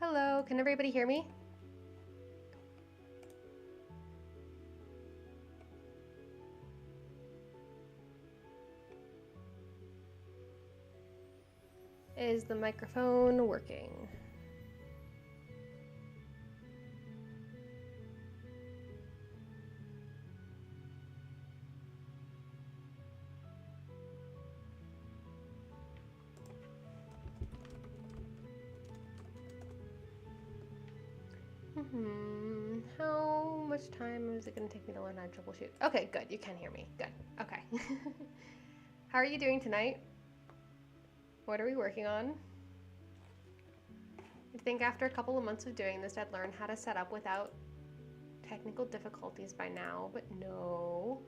Hello, can everybody hear me? Is the microphone working? How much time is it going to take me to learn how to troubleshoot? Okay, good. You can hear me. Good. Okay. How are you doing tonight? What are we working on? I think after a couple of months of doing this, I'd learn how to set up without technical difficulties by now, but no.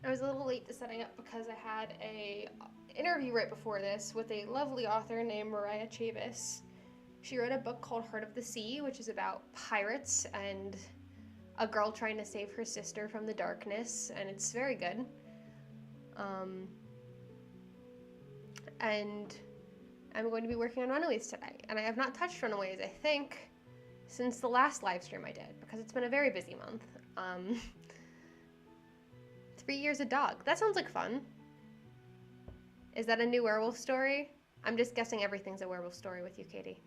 I was a little late to setting up because I had a interview right before this with a lovely author named Mariah Chavis. She wrote a book called Heart of the Sea, which is about pirates and a girl trying to save her sister from the darkness, and it's very good. And I'm going to be working on Runaways today, and I have not touched Runaways, I think, since the last live stream I did, because it's been a very busy month. 3 years a dog. That sounds like fun. Is that a new werewolf story? I'm just guessing everything's a werewolf story with you, Katie.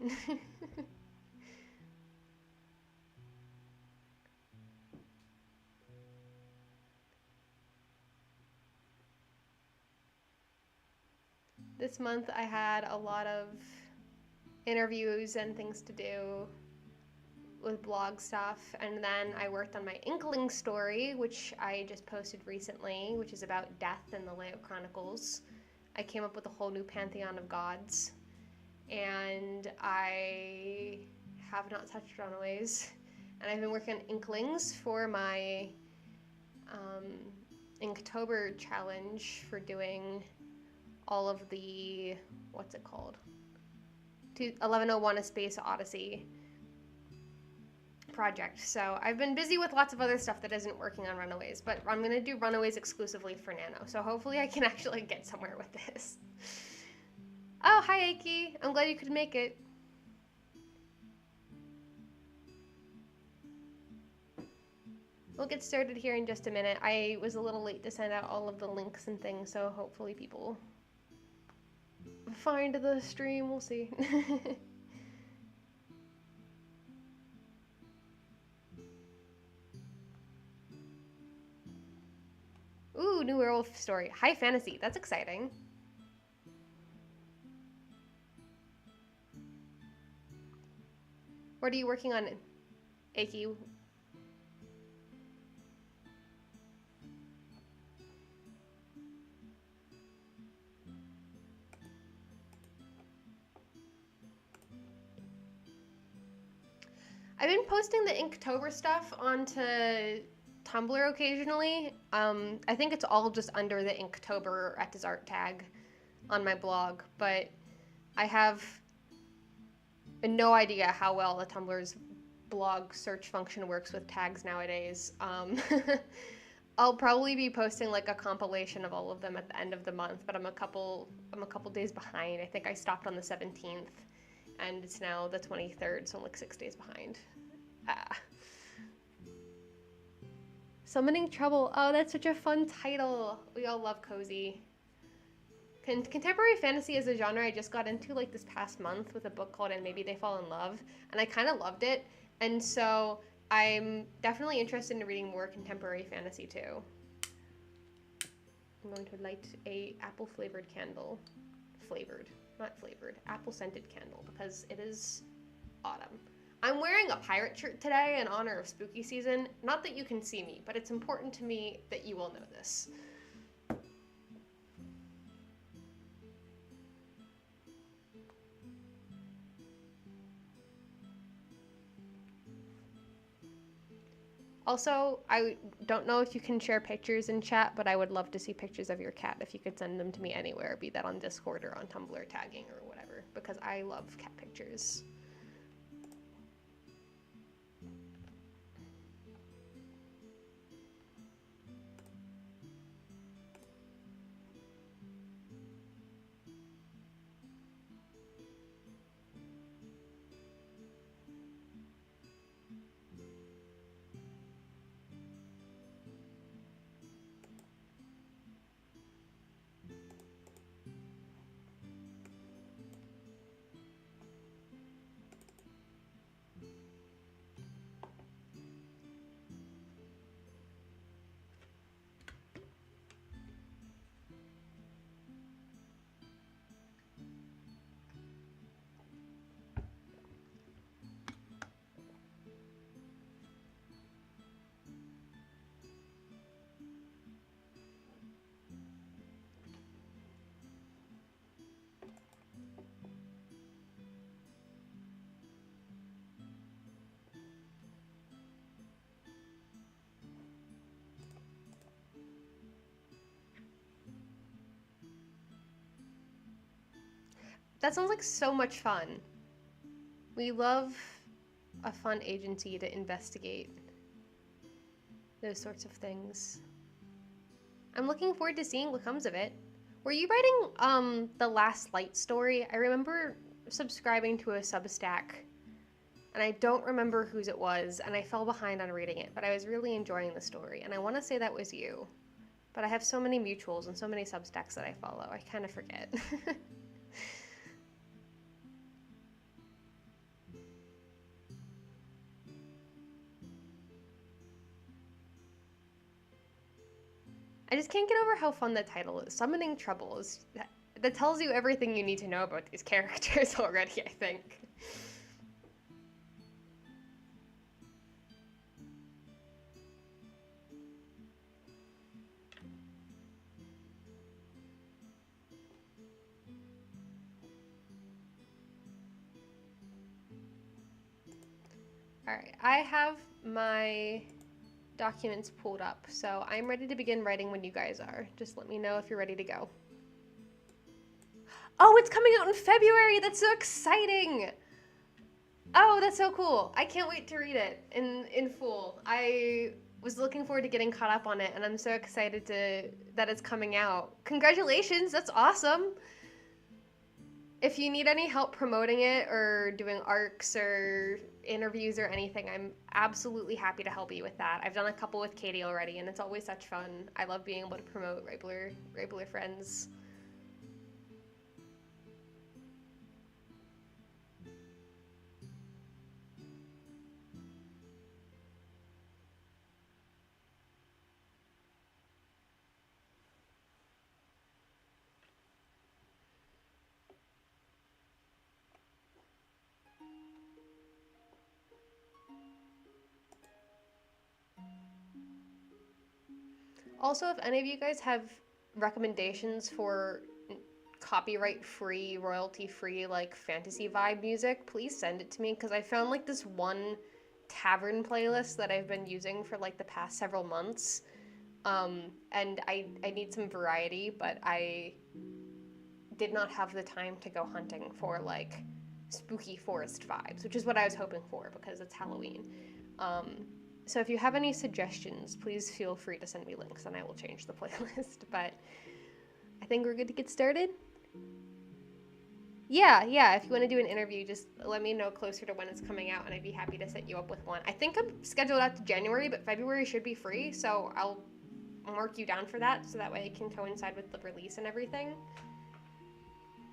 This month I had a lot of interviews and things to do with blog stuff, and then I worked on my Inkling story, which I just posted recently, which is about death in the Leo Chronicles. I came up with a whole new pantheon of gods, and I have not touched Runaways, and I've been working on Inklings for my Inktober challenge for doing all of the, what's it called? 1101 A Space Odyssey project. So I've been busy with lots of other stuff that isn't working on Runaways, but I'm going to do Runaways exclusively for Nano, so hopefully I can actually get somewhere with this. Oh, hi Aiki. I'm glad you could make it. We'll get started here in just a minute. I was a little late to send out all of the links and things, so hopefully people find the stream. We'll see. Ooh, new werewolf story. High fantasy. That's exciting. What are you working on, Aiki? I've been posting the Inktober stuff onto Tumblr occasionally. I think it's all just under the Inktober at Desart tag on my blog, but I have no idea how well the Tumblr's blog search function works with tags nowadays. I'll probably be posting like a compilation of all of them at the end of the month, but I'm a couple days behind. I think I stopped on the 17th, and it's now the 23rd, so I'm like 6 days behind. Summoning Trouble. Oh, that's such a fun title. We all love cozy. Contemporary fantasy is a genre I just got into like this past month with a book called And Maybe They Fall in Love, and I kind of loved it, and so I'm definitely interested in reading more contemporary fantasy too. I'm going to light a apple flavored candle. Not flavored, apple scented candle, because it is autumn. I'm wearing a pirate shirt today in honor of spooky season. Not that you can see me, but it's important to me that you all know this. Also, I don't know if you can share pictures in chat, but I would love to see pictures of your cat if you could send them to me anywhere, be that on Discord or on Tumblr tagging or whatever, because I love cat pictures. That sounds like so much fun. We love a fun agency to investigate those sorts of things. I'm looking forward to seeing what comes of it. Were you writing the Last Light story? I remember subscribing to a Substack, and I don't remember whose it was, and I fell behind on reading it, but I was really enjoying the story, and I want to say that was you. But I have so many mutuals and so many Substacks that I follow, I kind of forget. I just can't get over how fun the title is. Summoning Troubles. That tells you everything you need to know about these characters already, I think. Alright, I have my documents pulled up, so I'm ready to begin writing when you guys are. Just let me know if you're ready to go. Oh, it's coming out in February! That's so exciting! Oh, that's so cool. I can't wait to read it in full. I was looking forward to getting caught up on it, and I'm so excited that it's coming out. Congratulations, that's awesome! If you need any help promoting it or doing arcs or interviews or anything, I'm absolutely happy to help you with that. I've done a couple with Katie already, and it's always such fun. I love being able to promote regular friends. Also, if any of you guys have recommendations for copyright-free, royalty-free, like fantasy vibe music, please send it to me, because I found like this one tavern playlist that I've been using for like the past several months, and I need some variety, but I did not have the time to go hunting for like spooky forest vibes, which is what I was hoping for because it's Halloween. So if you have any suggestions, please feel free to send me links and I will change the playlist. But I think we're good to get started. Yeah, if you want to do an interview, just let me know closer to when it's coming out and I'd be happy to set you up with one. I think I'm scheduled out to January, but February should be free, so I'll mark you down for that so that way it can coincide with the release and everything.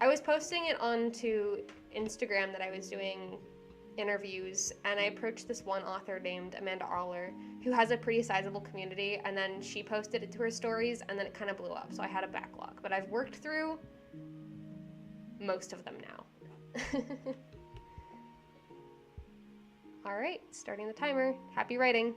I was posting it onto Instagram that I was doing interviews, and I approached this one author named Amanda Arler, who has a pretty sizable community, and then she posted it to her stories, and then it kind of blew up, so I had a backlog. But I've worked through most of them now. Alright, starting the timer. Happy writing.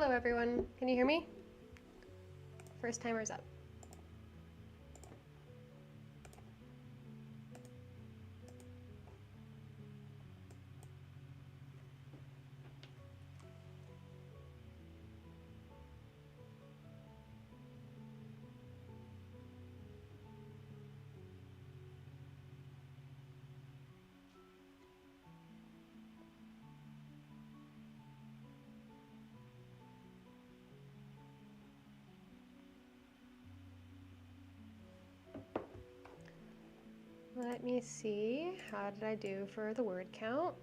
Hello, everyone. Can you hear me? First timer's up. Let me see. How did I do for the word count?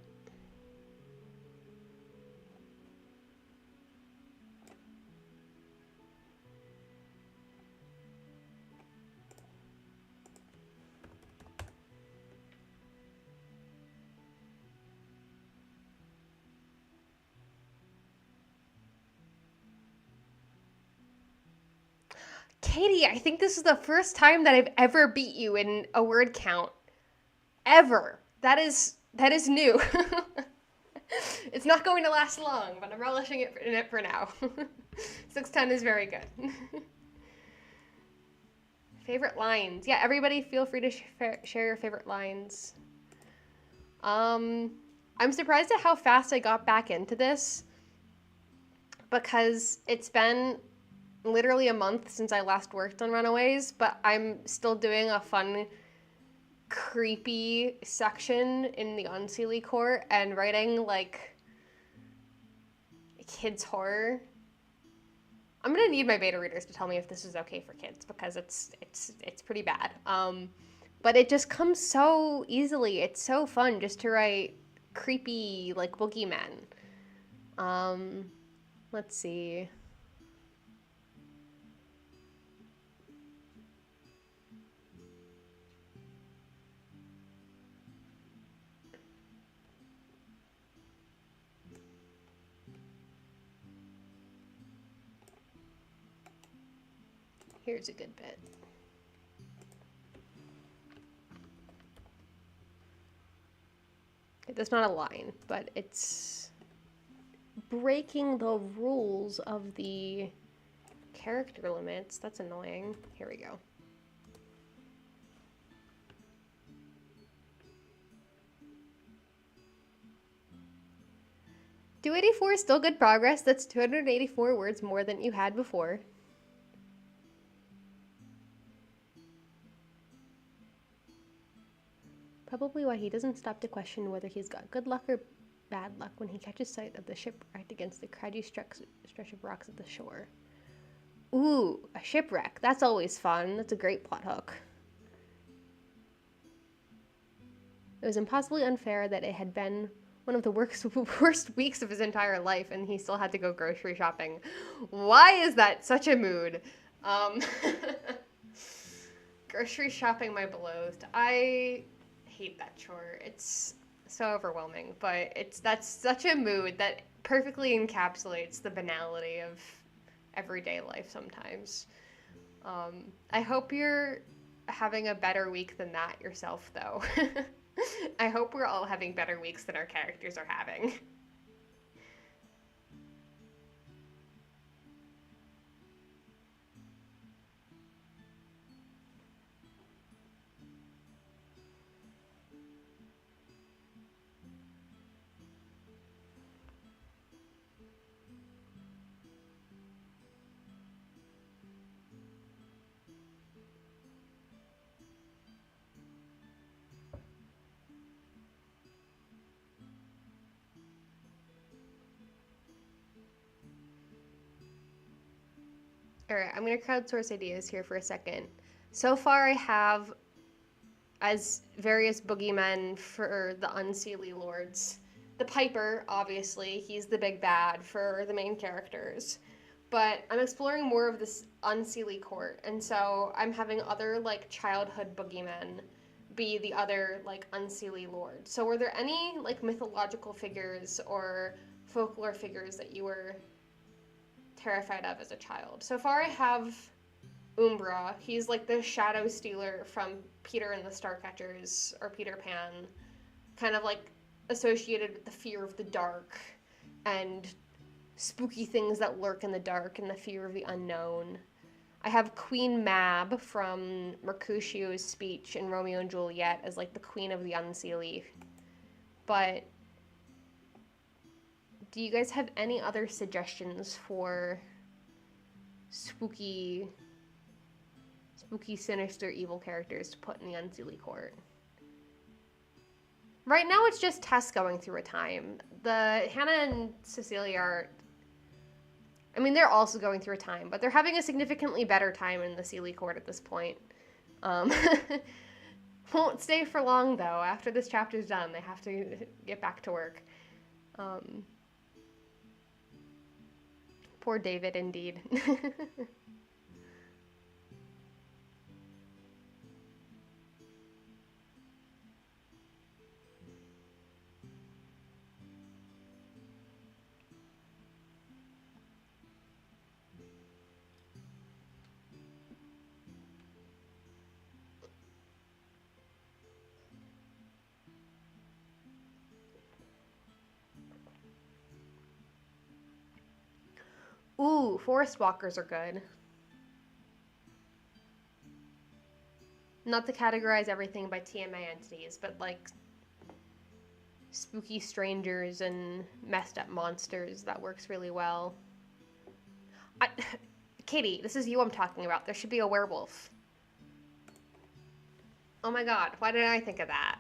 Katie, I think this is the first time that I've ever beat you in a word count. Ever. That is new. It's not going to last long, but I'm relishing it for now. 610 is very good. Favorite lines. Yeah, everybody feel free to share your favorite lines. I'm surprised at how fast I got back into this because it's been literally a month since I last worked on Runaways, but I'm still doing a fun, creepy section in the Unseelie Court and writing, like, kids' horror. I'm gonna need my beta readers to tell me if this is okay for kids because it's pretty bad. But it just comes so easily. It's so fun just to write creepy, like, boogeymen. Let's see. Here's a good bit. That's not a line, but it's breaking the rules of the character limits. That's annoying. Here we go. $284 is still good progress. That's 284 words more than you had before. Probably why he doesn't stop to question whether he's got good luck or bad luck when he catches sight of the shipwreck against the craggy stretch of rocks at the shore. Ooh, a shipwreck. That's always fun. That's a great plot hook. It was impossibly unfair that it had been one of the worst weeks of his entire life and he still had to go grocery shopping. Why is that such a mood? Grocery shopping, my beloved. I hate that chore. It's so overwhelming, but that's such a mood that perfectly encapsulates the banality of everyday life sometimes. I hope you're having a better week than that yourself, though. I hope we're all having better weeks than our characters are having. All right, I'm going to crowdsource ideas here for a second. So far, I have as various boogeymen for the Unseelie Lords. The Piper, obviously, he's the big bad for the main characters. But I'm exploring more of this Unseelie court, and so I'm having other, like, childhood boogeymen be the other, like, Unseelie Lord. So were there any, like, mythological figures or folklore figures that you were terrified of as a child? So far I have Umbra. He's like the shadow stealer from Peter and the Starcatchers, or Peter Pan, kind of like associated with the fear of the dark and spooky things that lurk in the dark and the fear of the unknown. I have Queen Mab from Mercutio's speech in Romeo and Juliet as like the queen of the Unseelie. But do you guys have any other suggestions for spooky, sinister, evil characters to put in the Unseelie court? Right now it's just Tess going through a time. The Hannah and Cecilia are, I mean, they're also going through a time, but they're having a significantly better time in the Seelie court at this point. Won't stay for long, though. After this chapter's done, they have to get back to work. Poor David, indeed. Ooh, forest walkers are good. Not to categorize everything by TMA entities, but like spooky strangers and messed up monsters, that works really well. Katie, this is you I'm talking about. There should be a werewolf. Oh my god, why didn't I think of that?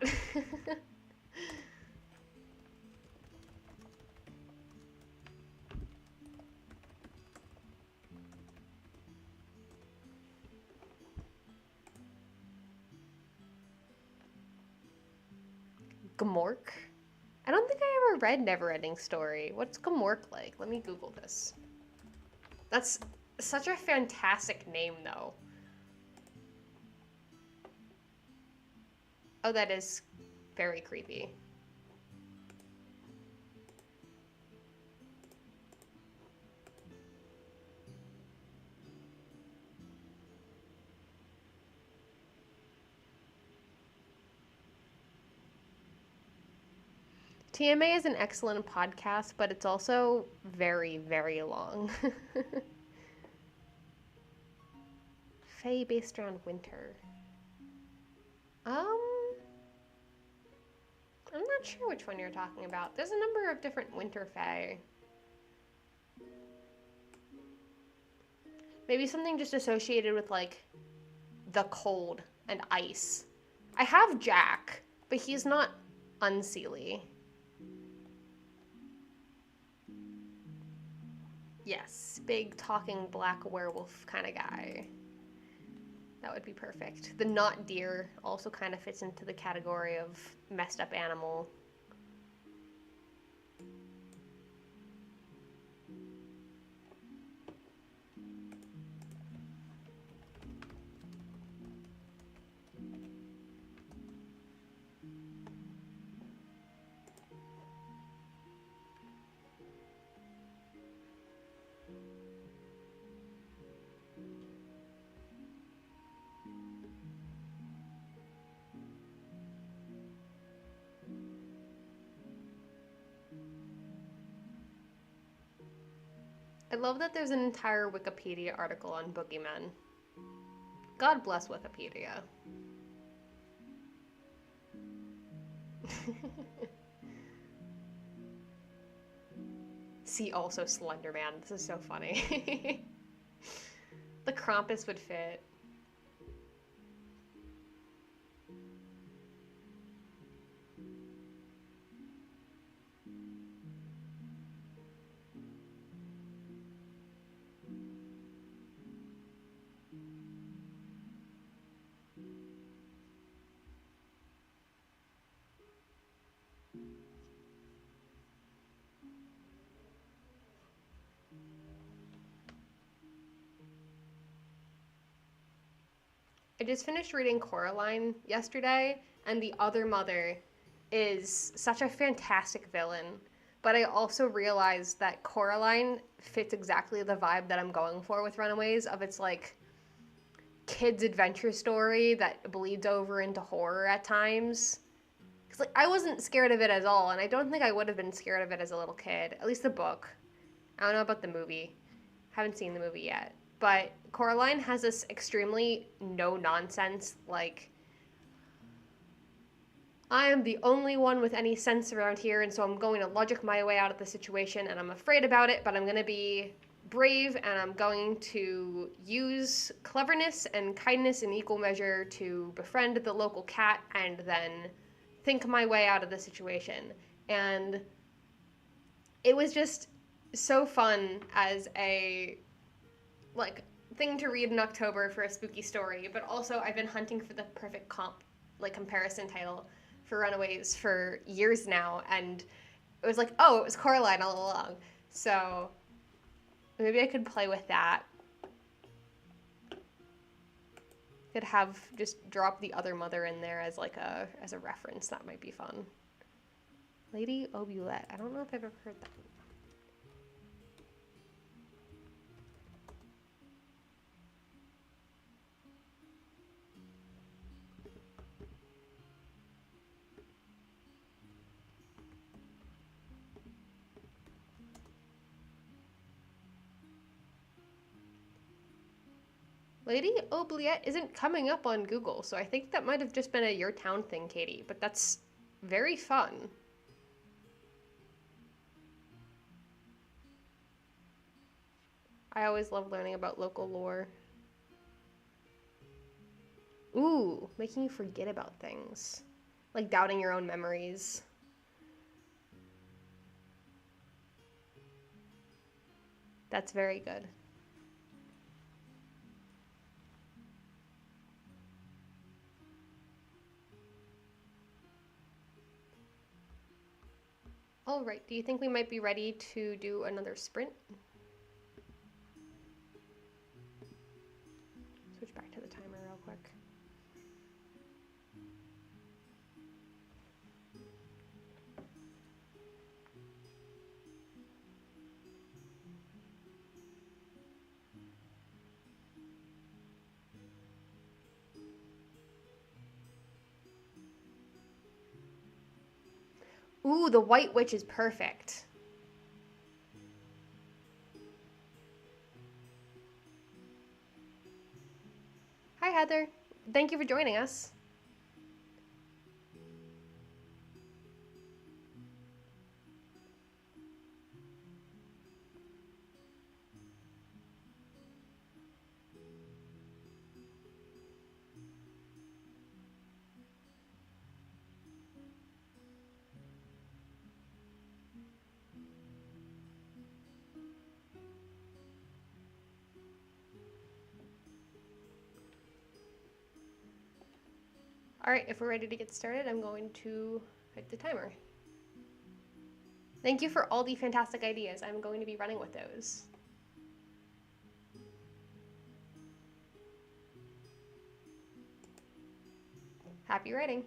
Gmork? I don't think I ever read Neverending Story. What's Gmork like? Let me Google this. That's such a fantastic name, though. Oh, that is very creepy. TMA is an excellent podcast, but it's also very, very long. Fae based around winter. I'm not sure which one you're talking about. There's a number of different winter fae. Maybe something just associated with, like, the cold and ice. I have Jack, but he's not Unseelie. Yes, big talking black werewolf kind of guy. That would be perfect. The not deer also kind of fits into the category of messed up animal. I love that there's an entire Wikipedia article on boogeymen. God bless Wikipedia. See also Slender Man. This is so funny. The Krampus would fit. I just finished reading Coraline yesterday, and the other mother is such a fantastic villain. But I also realized that Coraline fits exactly the vibe that I'm going for with Runaways, of its like kids' adventure story that bleeds over into horror at times. Because like I wasn't scared of it at all, and I don't think I would have been scared of it as a little kid. At least the book. I don't know about the movie. Haven't seen the movie yet. But Coraline has this extremely no nonsense, like, I am the only one with any sense around here, and so I'm going to logic my way out of the situation, and I'm afraid about it, but I'm going to be brave, and I'm going to use cleverness and kindness in equal measure to befriend the local cat and then think my way out of the situation. And it was just so fun as a, like, thing to read in October for a spooky story, but also I've been hunting for the perfect comparison title for Runaways for years now, and it was like, oh, it was Coraline all along. So maybe I could play with that. Could have just drop the other mother in there as like as a reference. That might be fun. Lady Obulette. I don't know if I've ever heard that. Lady Oubliette isn't coming up on Google, so I think that might have just been a Your Town thing, Katie, but that's very fun. I always love learning about local lore. Ooh, making you forget about things. Like doubting your own memories. That's very good. All right, do you think we might be ready to do another sprint? Switch back to the timer real quick. Ooh, the White Witch is perfect. Hi, Heather. Thank you for joining us. All right, if we're ready to get started, I'm going to hit the timer. Thank you for all the fantastic ideas. I'm going to be running with those. Happy writing.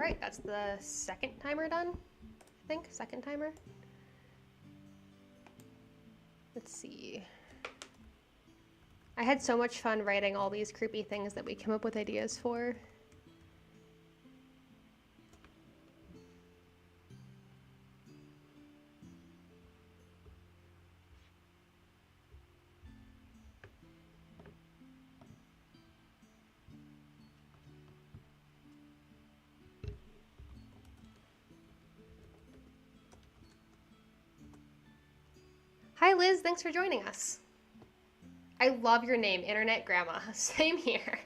right, that's the second timer done, I think. Second timer. Let's see. I had so much fun writing all these creepy things that we came up with ideas for. Hi Liz, thanks for joining us. I love your name, Internet Grandma. Same here.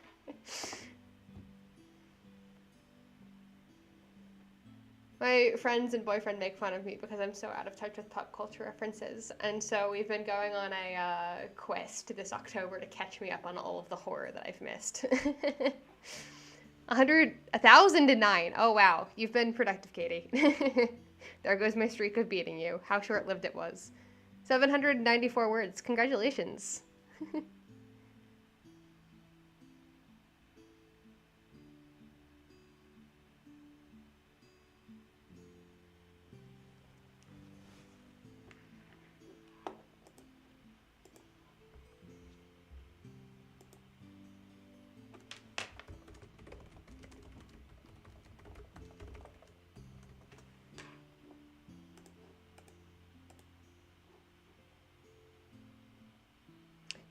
My friends and boyfriend make fun of me because I'm so out of touch with pop culture references, and so we've been going on a quest this October to catch me up on all of the horror that I've missed. 1,009. Oh wow, you've been productive, Katie. There goes my streak of beating you. How short-lived it was. 794 words. Congratulations.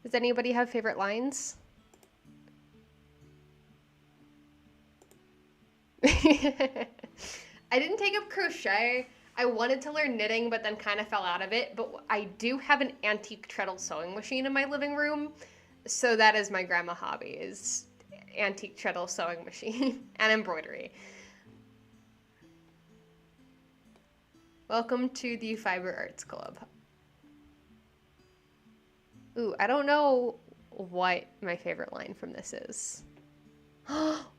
Does anybody have favorite lines? I didn't take up crochet. I wanted to learn knitting, but then kind of fell out of it. But I do have an antique treadle sewing machine in my living room. So that is my grandma hobby, is antique treadle sewing machine and embroidery. Welcome to the Fiber Arts Club. Ooh, I don't know what my favorite line from this is.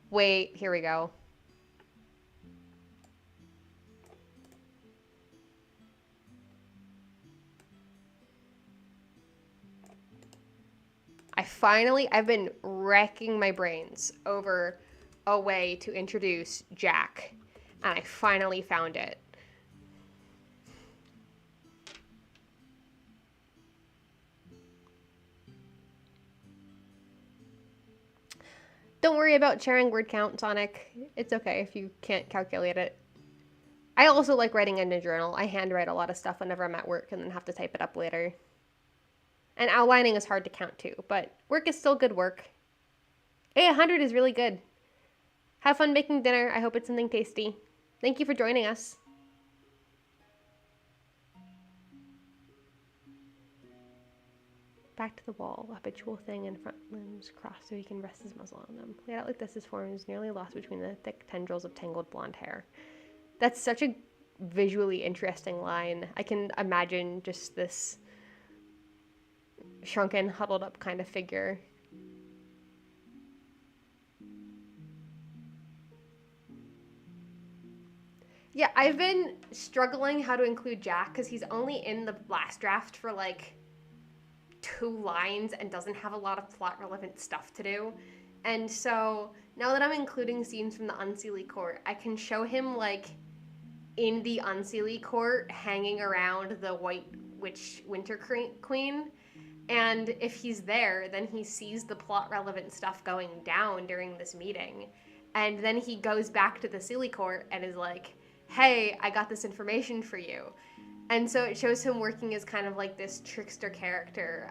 Wait, here we go. I've been wrecking my brains over a way to introduce Jack, and I finally found it. Don't worry about sharing word count, Sonic. It's okay if you can't calculate it. I also like writing in a journal. I handwrite a lot of stuff whenever I'm at work and then have to type it up later. And outlining is hard to count too, but work is still good work. Hey, 100 is really good. Have fun making dinner. I hope it's something tasty. Thank you for joining us. Back to the wall, habitual thing, and front limbs crossed so he can rest his muzzle on them. Laid out like this, his form is nearly lost between the thick tendrils of tangled blonde hair. That's such a visually interesting line. I can imagine just this shrunken, huddled up kind of figure. Yeah, I've been struggling how to include Jack because he's only in the last draft for like 2 lines and doesn't have a lot of plot relevant stuff to do. And so now that I'm including scenes from the Unseelie Court, I can show him like in the Unseelie Court hanging around the White Witch Winter Queen. And if he's there, then he sees the plot relevant stuff going down during this meeting. And then he goes back to the Seelie Court and is like, hey, I got this information for you. And so it shows him working as kind of like this trickster character,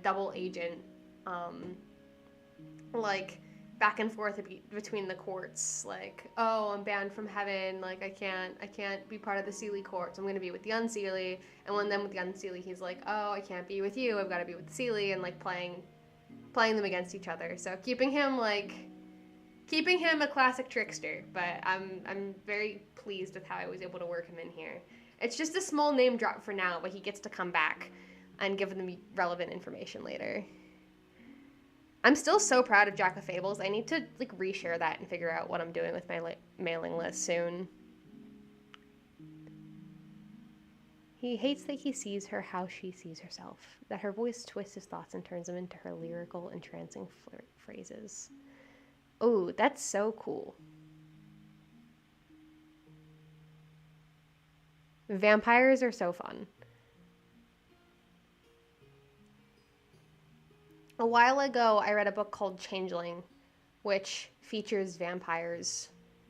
double agent, like back and forth between the courts. Like, oh, I'm banned from heaven. Like, I can't be part of the Seelie courts. I'm gonna be with the Unseelie. And when then with the Unseelie, he's like, oh, I can't be with you. I've got to be with the Seelie, and like playing them against each other. So keeping him a classic trickster. But I'm very pleased with how I was able to work him in here. It's just a small name drop for now, but he gets to come back and give them relevant information later. I'm still so proud of Jack of Fables. I need to like reshare that and figure out what I'm doing with my mailing list soon. He hates that he sees her how she sees herself, that her voice twists his thoughts and turns them into her lyrical, entrancing phrases. Oh, that's so cool. Vampires are so fun. A while ago, I read a book called Changeling, which features vampires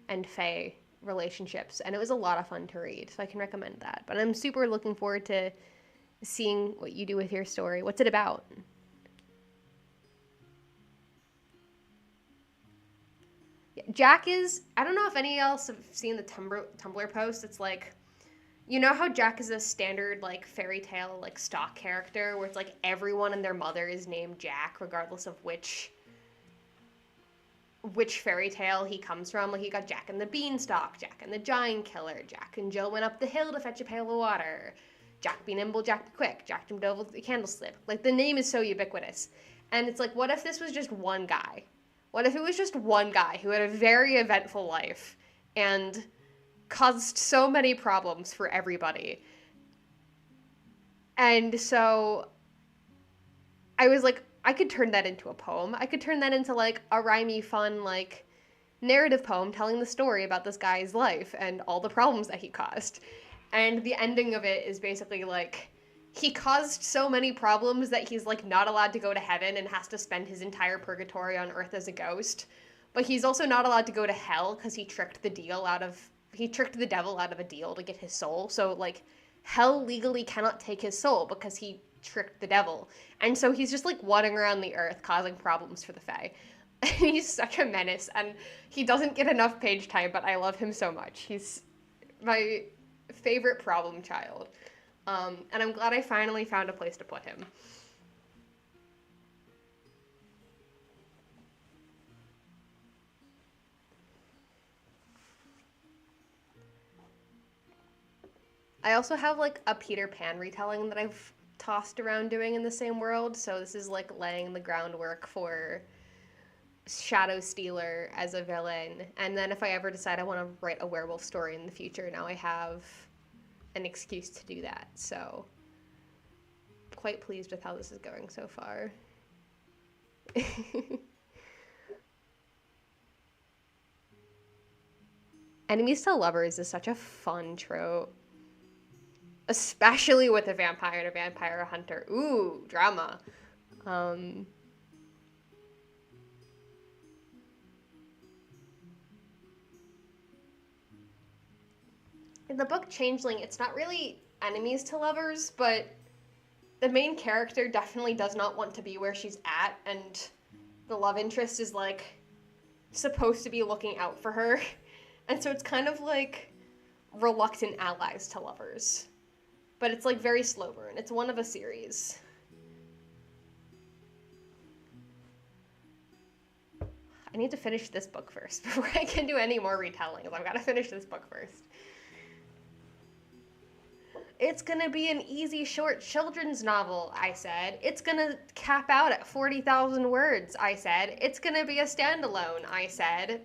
and fae relationships, and it was a lot of fun to read, so I can recommend that. But I'm super looking forward to seeing what you do with your story. What's it about? Yeah, Jack is, I don't know if any else have seen the Tumblr post. It's like, you know how Jack is a standard like fairy tale like stock character where it's like everyone and their mother is named Jack regardless of which fairy tale he comes from. Like you got Jack and the Beanstalk, Jack and the Giant Killer, Jack and Jill went up the hill to fetch a pail of water, Jack be nimble, Jack be quick, Jack jumped over the candlestick. Like the name is so ubiquitous. And it's like, what if this was just one guy? What if it was just one guy who had a very eventful life and caused so many problems for everybody? And so I was like, I could turn that into a poem. I could turn that into like a rhymey, fun, like narrative poem telling the story about this guy's life and all the problems that he caused. And the ending of it is basically like he caused so many problems that he's like not allowed to go to heaven and has to spend his entire purgatory on earth as a ghost. But he's also not allowed to go to hell because he tricked the devil out of a deal to get his soul. So like hell legally cannot take his soul because he tricked the devil. And so he's just like wandering around the earth causing problems for the Fae. He's such a menace, and he doesn't get enough page time, but I love him so much. He's my favorite problem child. And I'm glad I finally found a place to put him. I also have like a Peter Pan retelling that I've tossed around doing in the same world, so this is like laying the groundwork for Shadow Stealer as a villain. And then if I ever decide I want to write a werewolf story in the future, now I have an excuse to do that. So quite pleased with how this is going so far. Enemies to lovers is such a fun trope. Especially with a vampire and a vampire hunter. Ooh, drama. In the book Changeling, it's not really enemies to lovers, but the main character definitely does not want to be where she's at, and the love interest is like supposed to be looking out for her. And so it's kind of like reluctant allies to lovers. But it's like very slow burn. It's one of a series. I need to finish this book first before I can do any more retellings. I've got to finish this book first. It's gonna be an easy, short children's novel, I said. It's gonna cap out at 40,000 words, I said. It's gonna be a standalone, I said.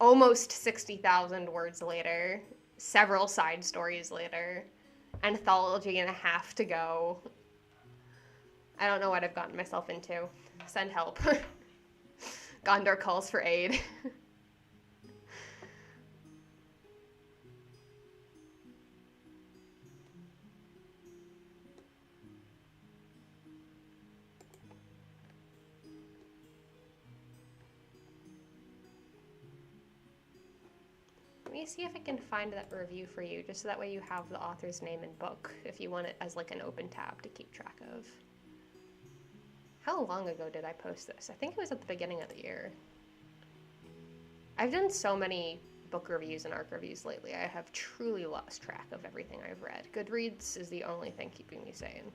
Almost 60,000 words later. Several side stories later. Anthology and a half to go. I don't know what I've gotten myself into. Send help. Gondor calls for aid. Let me see if I can find that review for you, just so that way you have the author's name and book, if you want it as like an open tab to keep track of. How long ago did I post this? I think it was at the beginning of the year. I've done so many book reviews and ARC reviews lately, I have truly lost track of everything I've read. Goodreads is the only thing keeping me sane.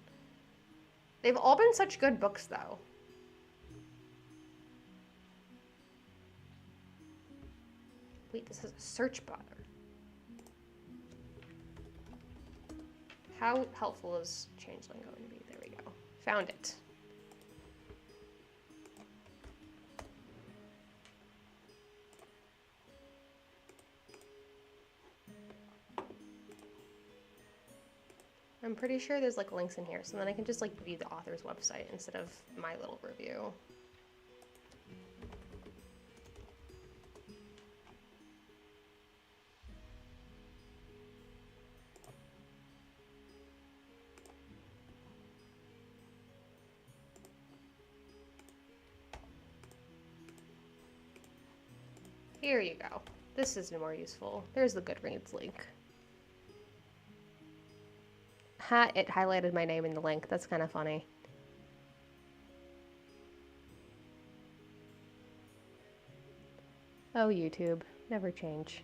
They've all been such good books, though. Wait, this is a search bar. How helpful is Changeling going to be? There we go. Found it. I'm pretty sure there's like links in here, so then I can just like view the author's website instead of my little review. Here you go. This is more useful. There's the Goodreads link. Ha, it highlighted my name in the link. That's kind of funny. Oh, YouTube. Never change.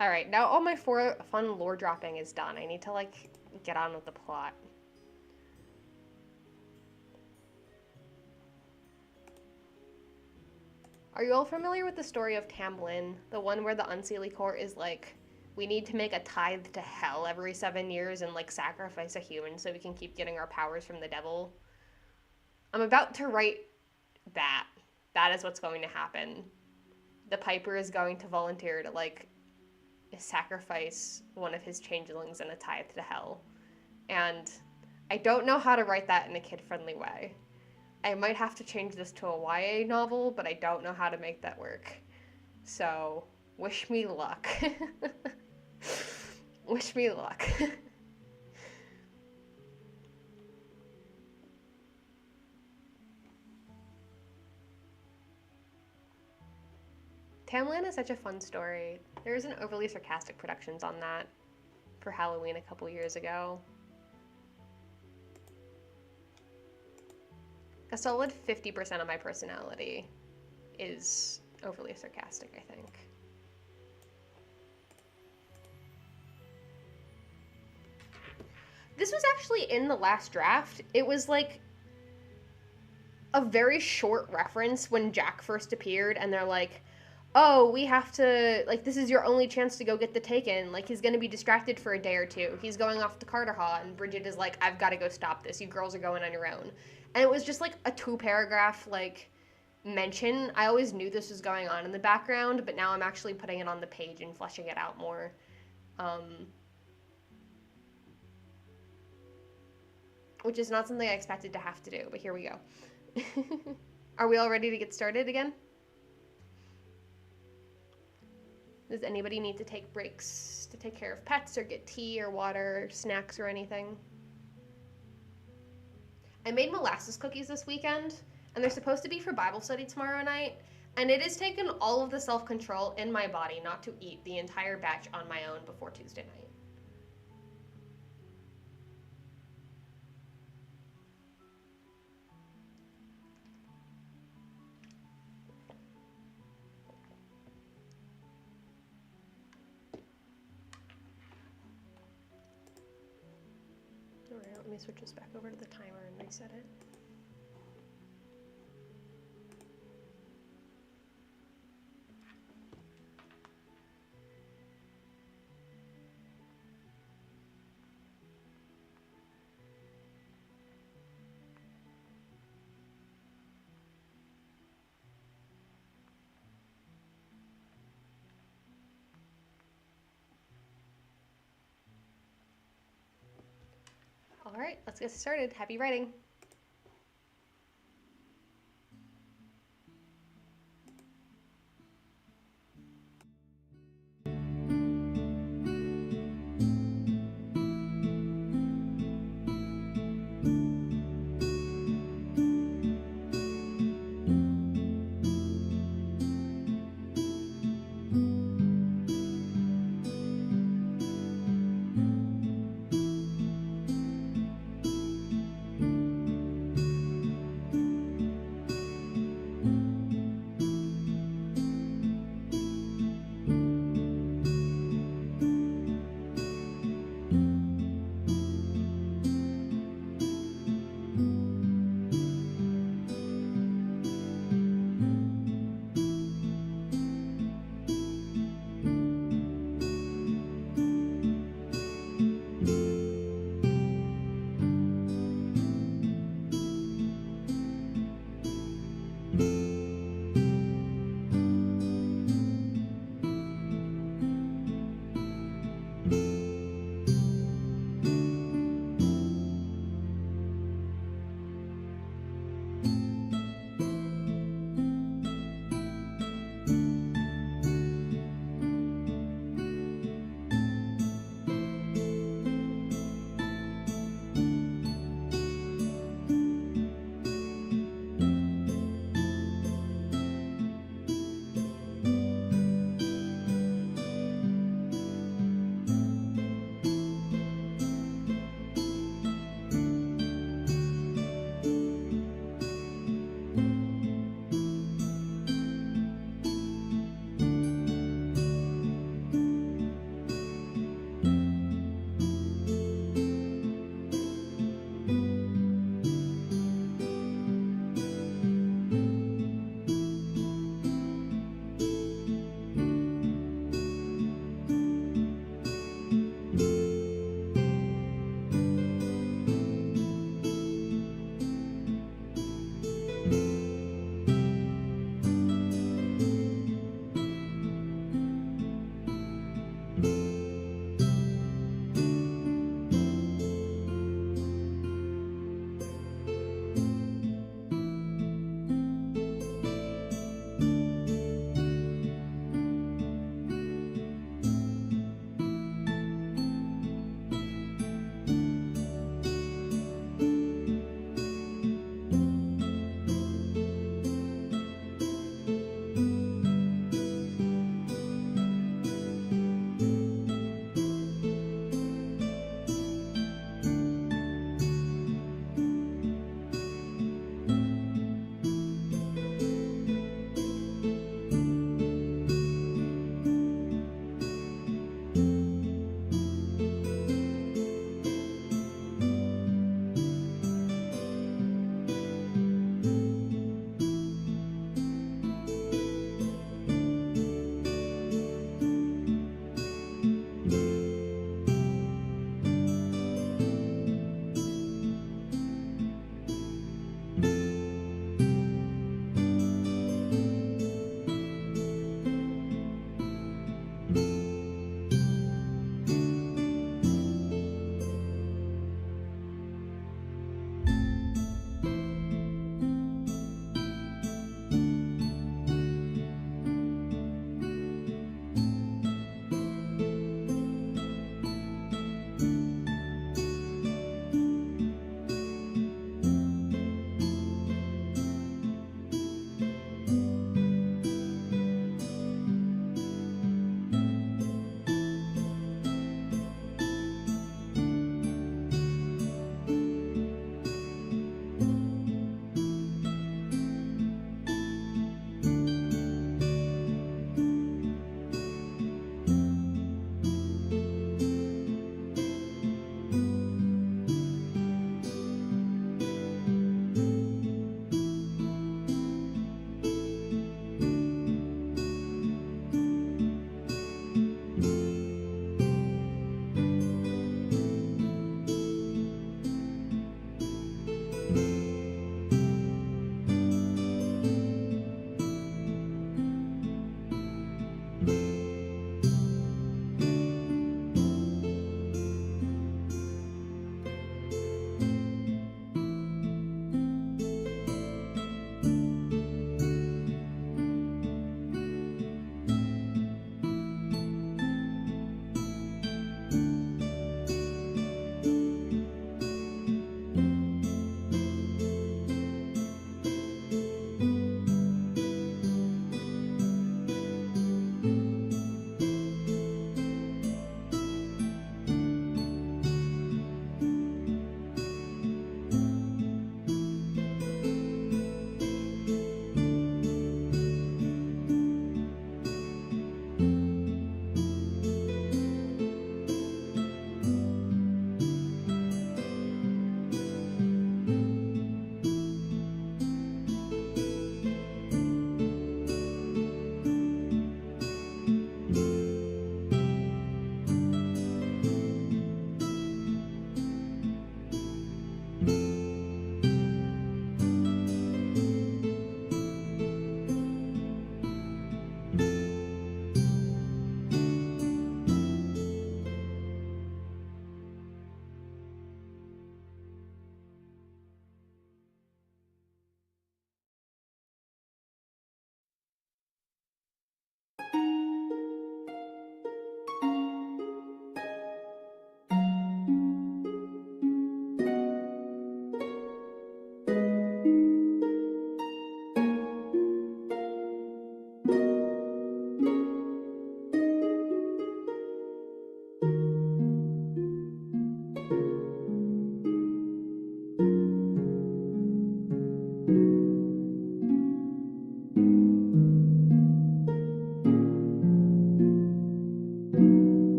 Alright, now all my fun lore dropping is done. I need to, like, get on with the plot. Are you all familiar with the story of Tamlin? The one where the Unseelie Court is like, we need to make a tithe to hell every 7 years and, like, sacrifice a human so we can keep getting our powers from the devil? I'm about to write that. That is what's going to happen. The Piper is going to volunteer to, like, sacrifice one of his changelings in a tithe to hell. And I don't know how to write that in a kid-friendly way. I might have to change this to a YA novel, but I don't know how to make that work. So, wish me luck. Wish me luck. Tamlin is such a fun story. There was an Overly Sarcastic Productions on that for Halloween a couple years ago. A solid 50% of my personality is overly sarcastic, I think. This was actually in the last draft. It was like a very short reference when Jack first appeared, and they're like, oh, we have to, like, this is your only chance to go get the Taken. Like, he's gonna be distracted for a day or two. He's going off to Carterhaw, and Bridget is like, I've got to go stop this. You girls are going on your own. And it was just, like, a 2-paragraph, like, mention. I always knew this was going on in the background, but now I'm actually putting it on the page and fleshing it out more. Which is not something I expected to have to do, but here we go. Are we all ready to get started again? Does anybody need to take breaks to take care of pets or get tea or water or snacks or anything? I made molasses cookies this weekend, and they're supposed to be for Bible study tomorrow night, and it has taken all of the self-control in my body not to eat the entire batch on my own before Tuesday night. Alright, let me switch this back over to the timer and reset it. All right, let's get started. Happy writing.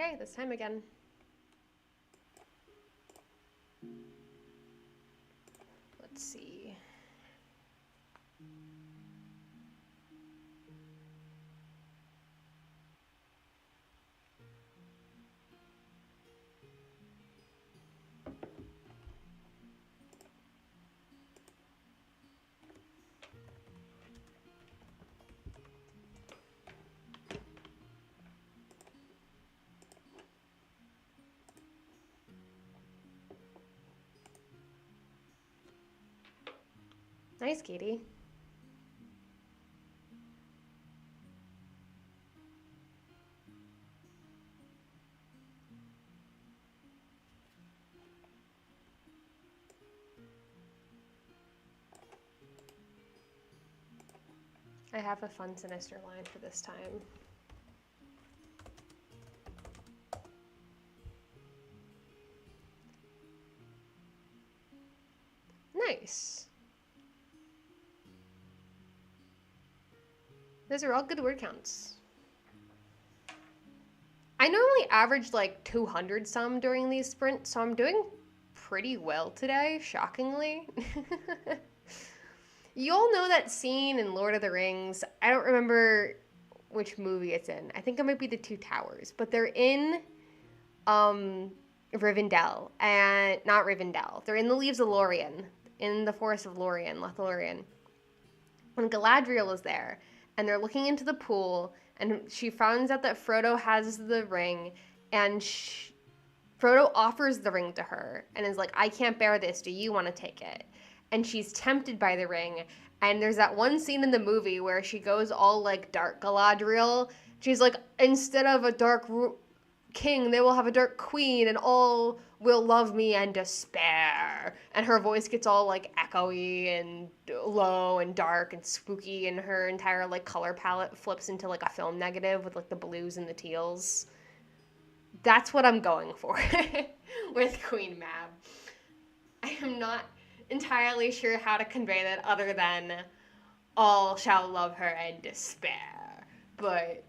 Okay, this time again. Let's see. Nice, Katie. I have a fun sinister line for this time. Nice. Those are all good word counts. I normally average like 200 some during these sprints, so I'm doing pretty well today, shockingly. You all know that scene in Lord of the Rings. I don't remember which movie it's in. I think it might be the Two Towers, but they're in Rivendell, and not Rivendell. They're in the Leaves of Lorien, in the Forest of Lorien, Lothlorien. When Galadriel is there, and they're looking into the pool, and she finds out that Frodo has the ring, and Frodo offers the ring to her, and is like, I can't bear this, do you want to take it? And she's tempted by the ring, and there's that one scene in the movie where she goes all, like, dark Galadriel. She's like, instead of a dark king, they will have a dark queen, and all will love me and despair. And her voice gets all, like, echoey and low and dark and spooky, and her entire, like, color palette flips into, like, a film negative with, like, the blues and the teals. That's what I'm going for with Queen Mab. I am not entirely sure how to convey that other than all shall love her and despair. But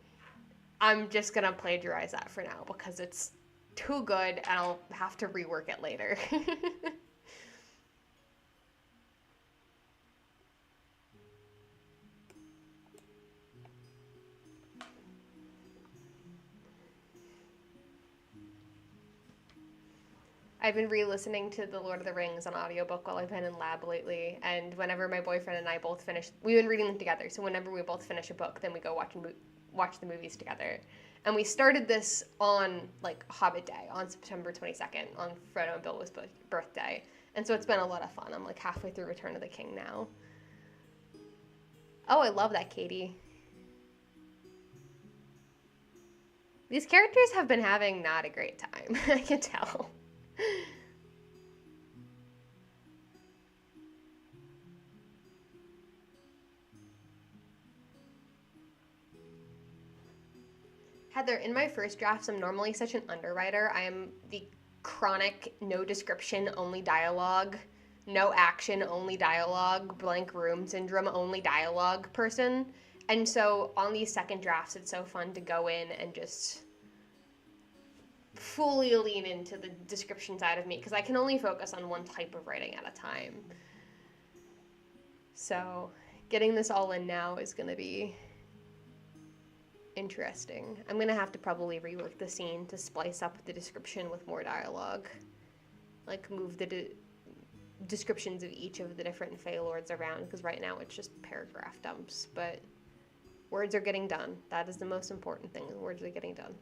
I'm just going to plagiarize that for now because it's too good and I'll have to rework it later. I've been re-listening to The Lord of the Rings on audiobook while I've been in lab lately, and whenever my boyfriend and I both finish, we've been reading them together, so whenever we both finish a book, then we go watch the movies together. And we started this on, like, Hobbit Day, on September 22nd, on Frodo and Bilbo's birthday. And so it's been a lot of fun. I'm, like, halfway through Return of the King now. Oh, I love that, Katie. These characters have been having not a great time. I can tell. Heather, in my first drafts, I'm normally such an underwriter. I am the chronic no description, only dialogue, no action, only dialogue, blank room syndrome, only dialogue person. And so on these second drafts, it's so fun to go in and just fully lean into the description side of me because I can only focus on one type of writing at a time. So getting this all in now is going to be interesting. I'm going to have to probably rework the scene to splice up the description with more dialogue. Like move the descriptions of each of the different Fey Lords around because right now it's just paragraph dumps, but words are getting done. That is the most important thing. Words are getting done.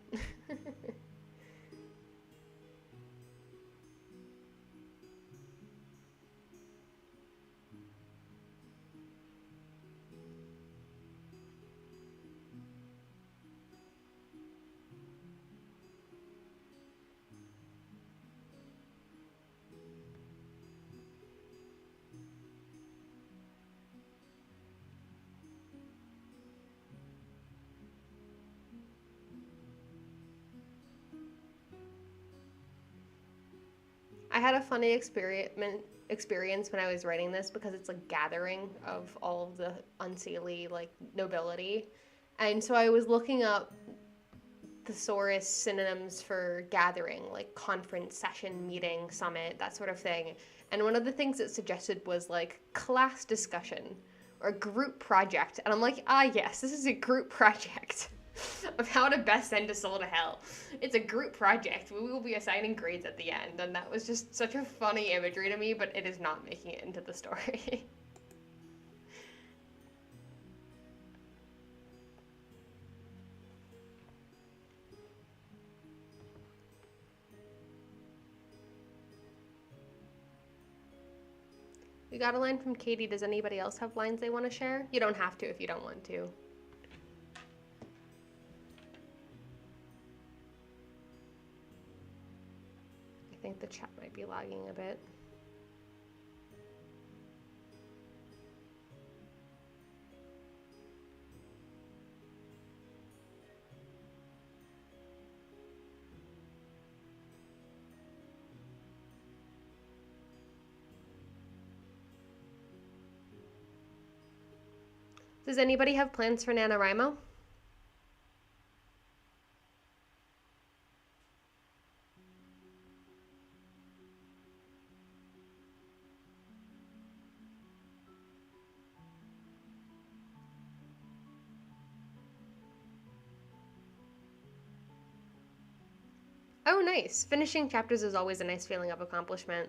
I had a funny experience when I was writing this because it's a gathering of all of the Unseelie, like, nobility. And so I was looking up thesaurus synonyms for gathering, like conference, session, meeting, summit, that sort of thing. And one of the things it suggested was like class discussion or group project. And I'm like, yes, this is a group project of how to best send a soul to hell. It's a group project. We will be assigning grades at the end. And that was just such a funny imagery to me, but it is not making it into the story. We got a line from Katie. Does anybody else have lines they want to share? You don't have to if you don't want to. I think the chat might be lagging a bit. Does anybody have plans for NaNoWriMo? Oh, nice. Finishing chapters is always a nice feeling of accomplishment.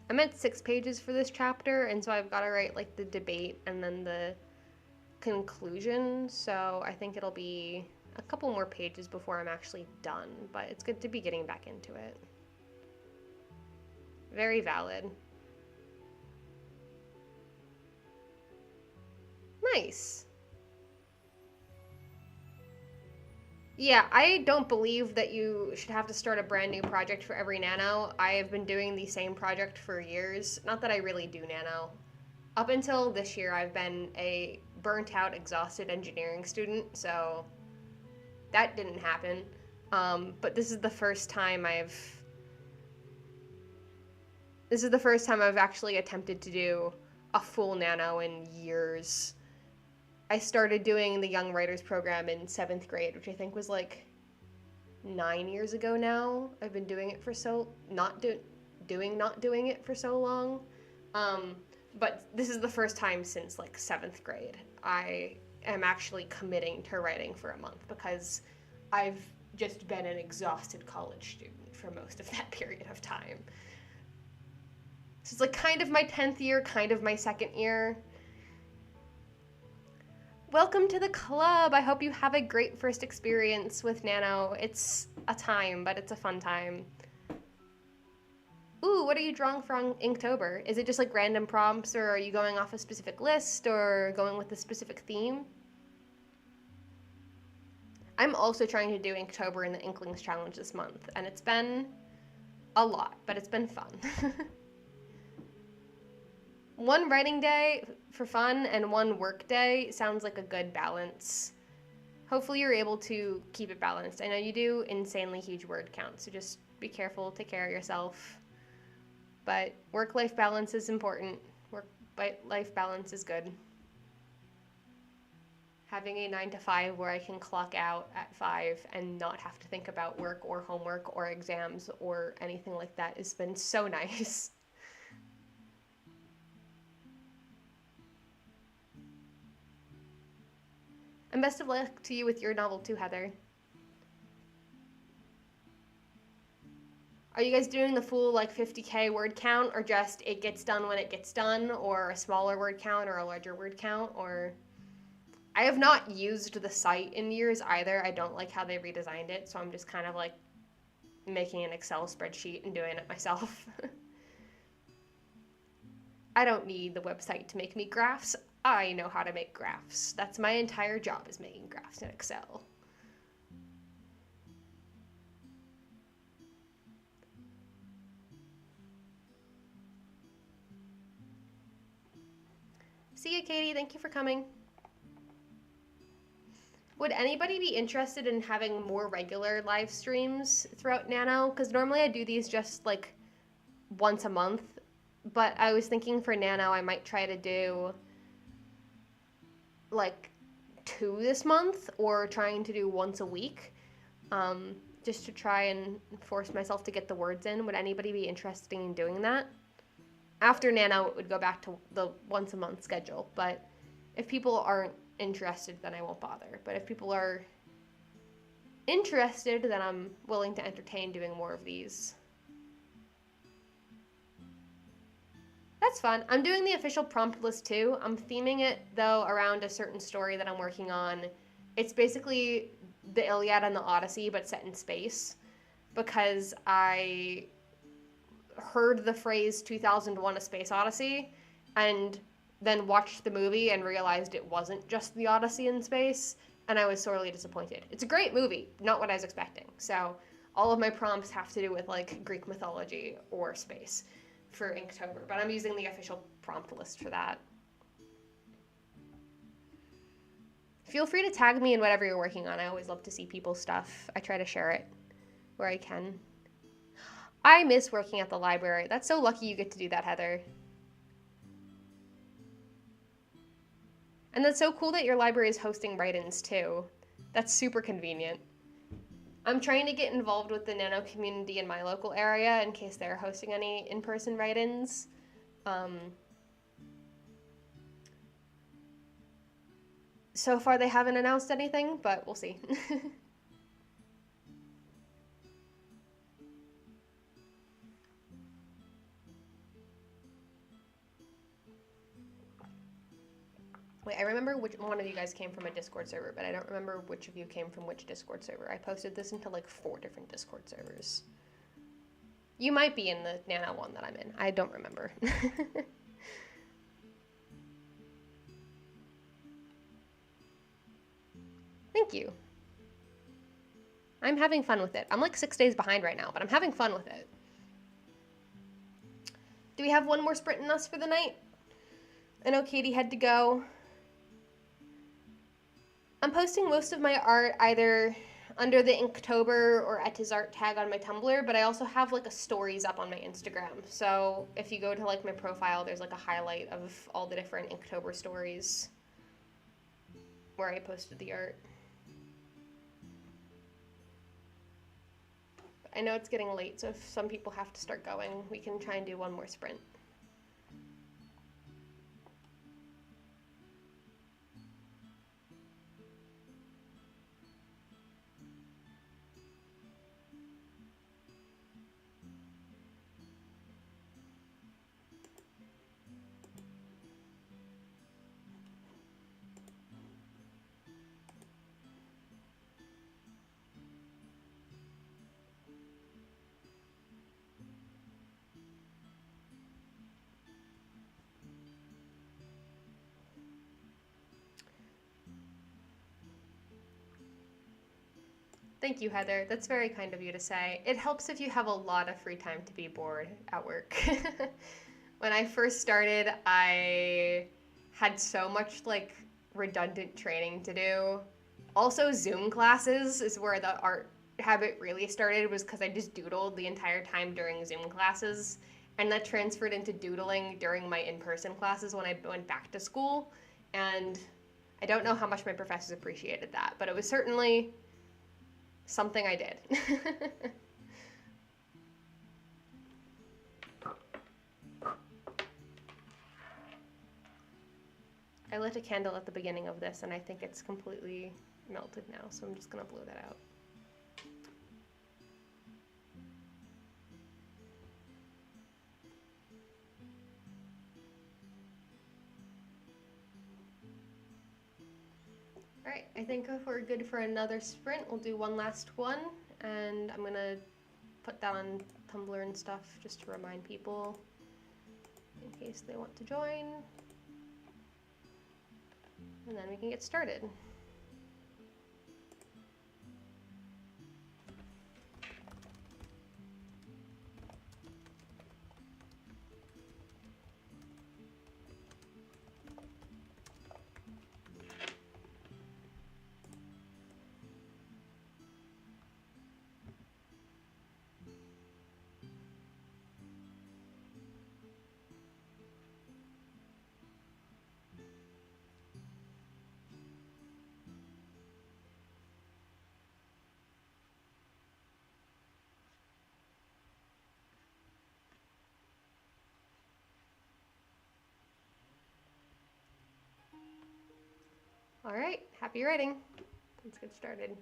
I'm at 6 pages for this chapter, and so I've got to write like the debate and then the conclusion, so I think it'll be a couple more pages before I'm actually done, but it's good to be getting back into it. Very valid. Nice. Yeah, I don't believe that you should have to start a brand new project for every nano. I have been doing the same project for years. Not that I really do nano. Up until this year, I've been a burnt out, exhausted engineering student, so that didn't happen. But this is the first time I've actually attempted to do a full nano in years. I started doing the Young Writers program in 7th grade, which I think was like 9 years ago now. I've been doing it for not doing it for so long. But this is the first time since like 7th grade I am actually committing to writing for a month, because I've just been an exhausted college student for most of that period of time. So it's like kind of my 10th year, kind of my 2nd year. Welcome to the club. I hope you have a great first experience with Nano. It's a time, but it's a fun time. Ooh, what are you drawing for Inktober? Is it just like random prompts, or are you going off a specific list, or going with a specific theme? I'm also trying to do Inktober in the Inklings Challenge this month, and it's been a lot, but it's been fun. One writing day for fun and one work day sounds like a good balance. Hopefully you're able to keep it balanced. I know you do insanely huge word counts, so just be careful, take care of yourself. But work-life balance is important. Work-life balance is good. Having a 9 to 5 where I can clock out at 5 and not have to think about work or homework or exams or anything like that has been so nice. And best of luck to you with your novel too, Heather. Are you guys doing the full like 50K word count, or just it gets done when it gets done, or a smaller word count or a larger word count? Or I have not used the site in years either. I don't like how they redesigned it, so I'm just kind of like making an Excel spreadsheet and doing it myself. I don't need the website to make me graphs. I know how to make graphs. That's my entire job, is making graphs in Excel. See you, Katie. Thank you for coming. Would anybody be interested in having more regular live streams throughout Nano? Because normally I do these just like once a month, but I was thinking for Nano, I might try to do like 2 this month, or trying to do once a week, just to try and force myself to get the words in. Would anybody be interested in doing that? After Nano, it would go back to the once a month schedule, but if people aren't interested, then I won't bother. But if people are interested, then I'm willing to entertain doing more of these. That's fun. I'm doing the official prompt list too. I'm theming it, though, around a certain story that I'm working on. It's basically the Iliad and the Odyssey, but set in space, because I heard the phrase 2001: A Space Odyssey, and then watched the movie and realized it wasn't just the Odyssey in space, and I was sorely disappointed. It's a great movie, not what I was expecting. So all of my prompts have to do with like Greek mythology or space for Inktober, but I'm using the official prompt list for that. Feel free to tag me in whatever you're working on. I always love to see people's stuff. I try to share it where I can. I miss working at the library. That's so lucky you get to do that, Heather. And that's so cool that your library is hosting write-ins too. That's super convenient. I'm trying to get involved with the Nano community in my local area in case they're hosting any in-person write-ins. So far they haven't announced anything, but we'll see. Wait, I remember which one of you guys came from a Discord server, but I don't remember which of you came from which Discord server. I posted this into like 4 different Discord servers. You might be in the Nano one that I'm in. I don't remember. Thank you. I'm having fun with it. I'm like 6 days behind right now, but I'm having fun with it. Do we have one more sprint in us for the night? I know Katie had to go. I'm posting most of my art either under the Inktober or @art tag on my Tumblr, but I also have like a stories up on my Instagram. So if you go to like my profile, there's like a highlight of all the different Inktober stories where I posted the art. I know it's getting late, so if some people have to start going, we can try and do one more sprint. Thank you, Heather. That's very kind of you to say. It helps if you have a lot of free time to be bored at work. When I first started, I had so much like redundant training to do. Also, Zoom classes is where the art habit really started, was because I just doodled the entire time during Zoom classes. And that transferred into doodling during my in-person classes when I went back to school. And I don't know how much my professors appreciated that, but it was certainly something I did. I lit a candle at the beginning of this and I think it's completely melted now, so I'm just gonna blow that out. Alright, I think if we're good for another sprint, we'll do one last one, and I'm gonna put that on Tumblr and stuff just to remind people in case they want to join. And then we can get started. All right, happy writing. Let's get started.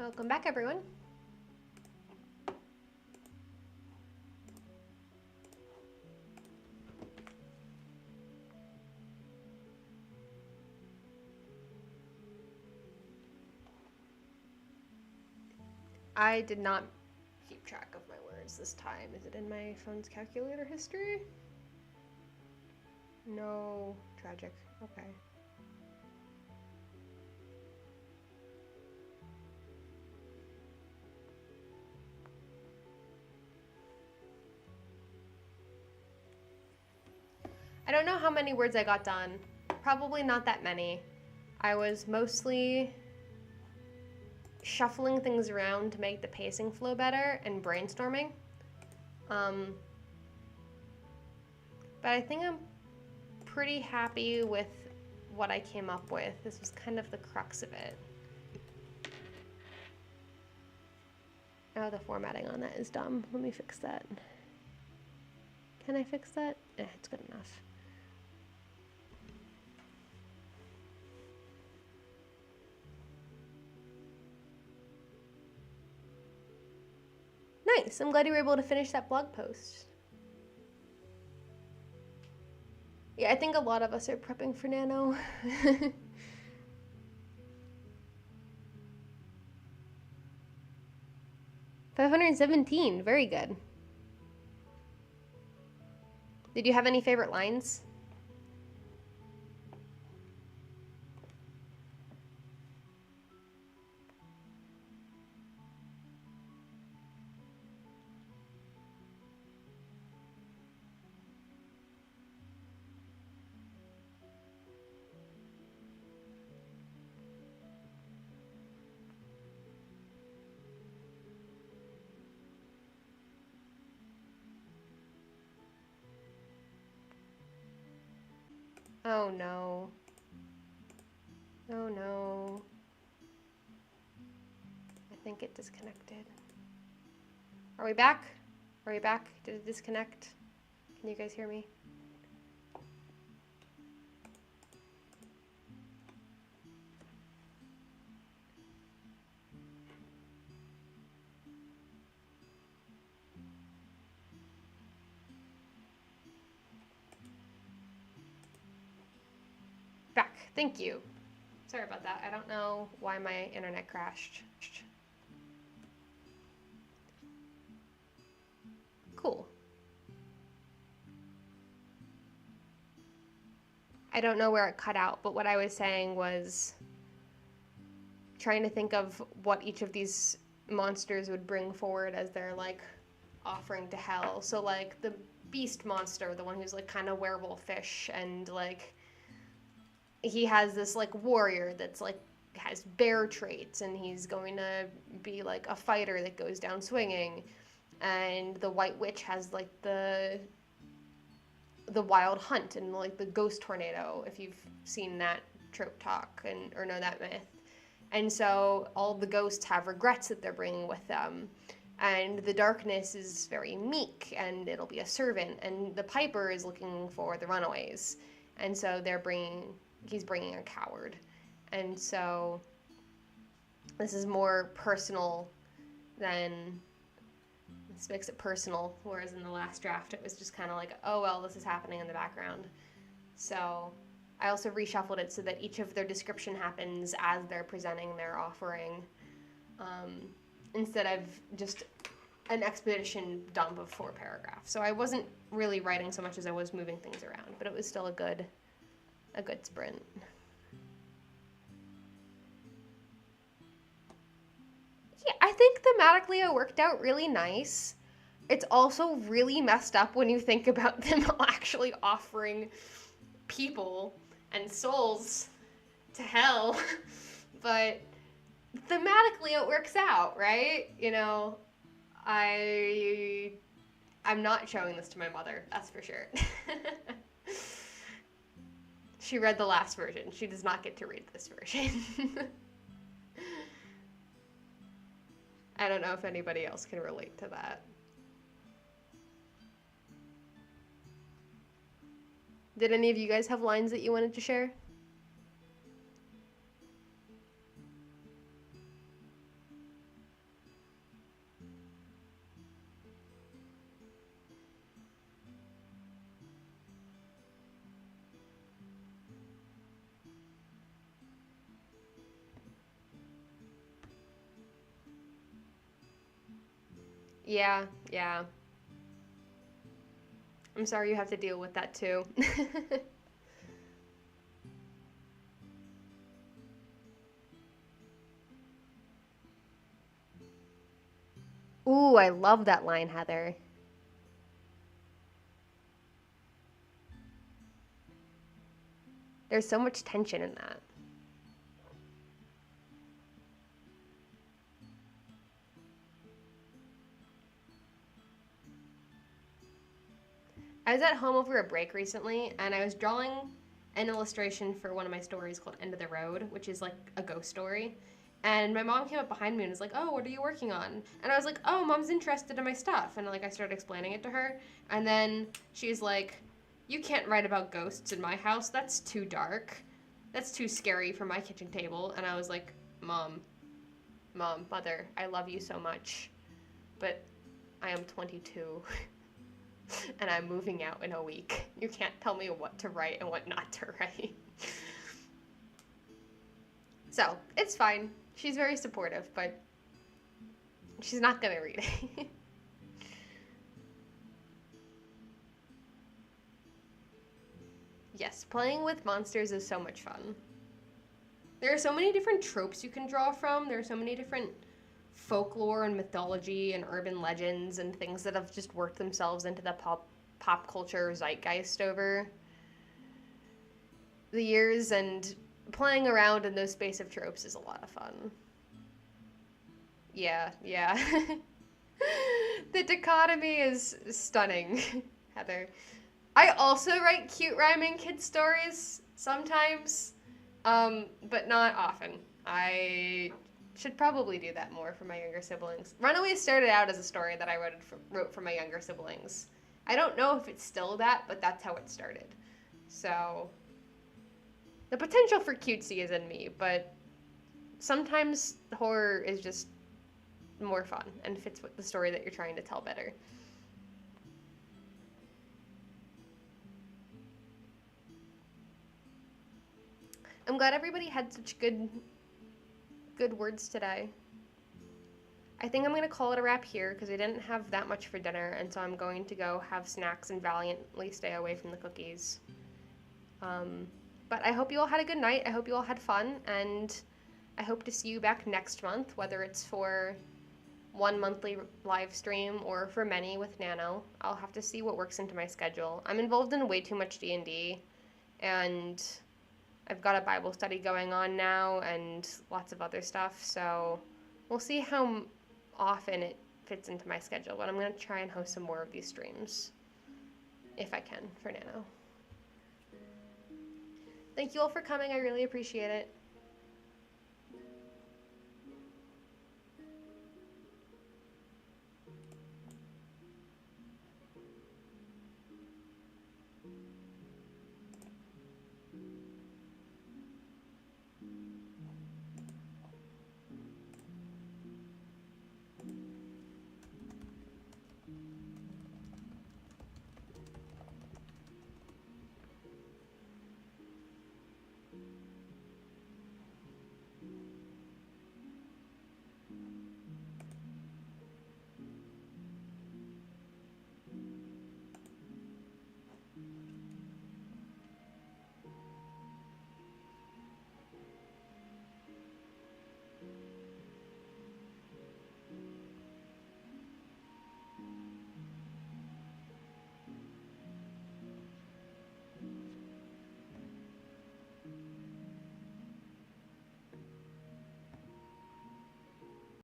Welcome back, everyone. I did not keep track of my words this time. Is it in my phone's calculator history? No. Tragic. Okay. I don't know how many words I got done. Probably not that many. I was mostly shuffling things around to make the pacing flow better and brainstorming. But I think I'm pretty happy with what I came up with. This was kind of the crux of it. Oh, the formatting on that is dumb. Let me fix that. Can I fix that? It's good enough. Nice. I'm glad you were able to finish that blog post. Yeah, I think a lot of us are prepping for Nano. 517. Very good. Did you have any favorite lines? Oh no. Oh no. I think it disconnected. Are we back? Are we back? Did it disconnect? Can you guys hear me? Back. Thank you. Sorry about that. I don't know why my internet crashed. Cool. I don't know where it cut out, but what I was saying was trying to think of what each of these monsters would bring forward as their like offering to hell. So like the beast monster, the one who's like kind of werewolfish, and like he has this like warrior that's like has bear traits, and he's going to be like a fighter that goes down swinging. And the white witch has like the wild hunt and like the ghost tornado, if you've seen that trope talk and or know that myth. And so all the ghosts have regrets that they're bringing with them. And the darkness is very meek, and it'll be a servant. And the piper is looking for the runaways. And so he's bringing a coward. And so this is more personal than, this makes it personal, whereas in the last draft it was just kind of like, oh well, this is happening in the background. So I also reshuffled it so that each of their description happens as they're presenting their offering, instead of just an expedition dump of 4 paragraphs. So I wasn't really writing so much as I was moving things around, but it was still a good sprint. Yeah, I think thematically it worked out really nice. It's also really messed up when you think about them actually offering people and souls to hell. But thematically it works out, right? You know, I'm not showing this to my mother, that's for sure. She read the last version. She does not get to read this version. I don't know if anybody else can relate to that. Did any of you guys have lines that you wanted to share? Yeah, yeah. I'm sorry you have to deal with that too. Ooh, I love that line, Heather. There's so much tension in that. I was at home over a break recently, and I was drawing an illustration for one of my stories called End of the Road, which is like a ghost story. And my mom came up behind me and was like, "Oh, what are you working on?" And I was like, "Oh, mom's interested in my stuff." And like I started explaining it to her, and then she's like, "You can't write about ghosts in my house. That's too dark. That's too scary for my kitchen table." And I was like, "Mom, mother, I love you so much, but I am 22." And I'm moving out in a week. You can't tell me what to write and what not to write. So, it's fine. She's very supportive, but she's not gonna read it. Yes, playing with monsters is so much fun. There are so many different tropes you can draw from. There are so many different folklore and mythology and urban legends and things that have just worked themselves into the pop culture zeitgeist over the years, and playing around in those space of tropes is a lot of fun. Yeah, yeah. The dichotomy is stunning, Heather. I also write cute rhyming kid stories sometimes, but not often. I should probably do that more for my younger siblings. Runaways started out as a story that I wrote for my younger siblings. I don't know if it's still that, but that's how it started. So, the potential for cutesy is in me, but sometimes horror is just more fun and fits with the story that you're trying to tell better. I'm glad everybody had such good words today. I think I'm going to call it a wrap here because I didn't have that much for dinner, and so I'm going to go have snacks and valiantly stay away from the cookies. But I hope you all had a good night. I hope you all had fun, and I hope to see you back next month, whether it's for one monthly live stream or for many with Nano. I'll have to see what works into my schedule. I'm involved in way too much D&D, and I've got a Bible study going on now and lots of other stuff, so we'll see how often it fits into my schedule, but I'm going to try and host some more of these streams if I can for Nano. Thank you all for coming. I really appreciate it.